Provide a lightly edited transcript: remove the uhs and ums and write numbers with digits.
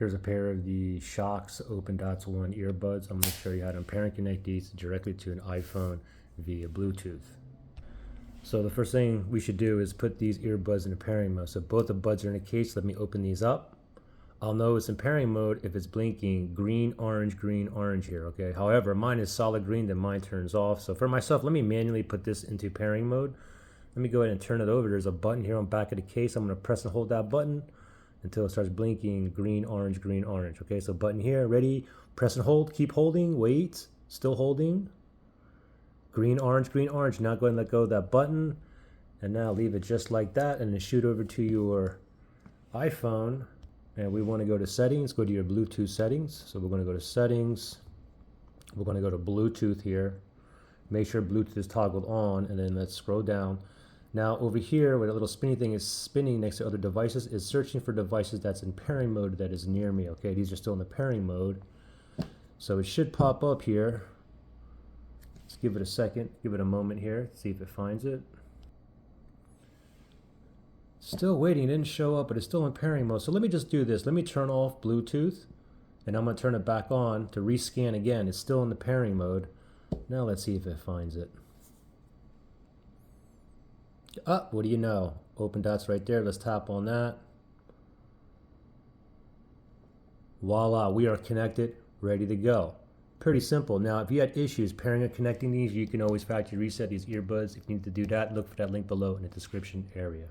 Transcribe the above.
Here's a pair of the SHOKZ OpenDots ONE earbuds. I'm going to show you how to pair and connect these directly to an iPhone via Bluetooth. So the first thing we should do is put these earbuds in a pairing mode. So both the buds are in a case. Let me open these up. I'll know it's in pairing mode if it's blinking green, orange here, okay? However, mine is solid green, then mine turns off. So for myself, let me manually put this into pairing mode. Let me go ahead and turn it over. There's a button here on the back of the case. I'm going to press and hold that button until it starts blinking green, orange. Okay, so button here, ready, press and hold, keep holding, wait, still holding. Green, orange. Now go ahead and let go of that button. And now leave it just like that and then shoot over to your iPhone. And we want to go to settings, go to your Bluetooth settings. So we're going to go to settings. We're going to go to Bluetooth here. Make sure Bluetooth is toggled on, and then let's scroll down. Now over here where the little spinny thing is spinning next to other devices is searching for devices that's in pairing mode that is near me. Okay, these are still in the pairing mode. So it should pop up here. Let's give it a second, give it a moment here, see if it finds it. Still waiting, it didn't show up, but it's still in pairing mode. So let me just do this. Let me turn off Bluetooth, and I'm going to turn it back on to rescan again. It's still in the pairing mode. Now let's see if it finds it. What do you know? Open dots right there. Let's tap on that. Voila, we are connected, ready to go. Pretty simple. Now, if you had issues pairing or connecting these, you can always factory reset these earbuds. If you need to do that, look for that link below in the description area.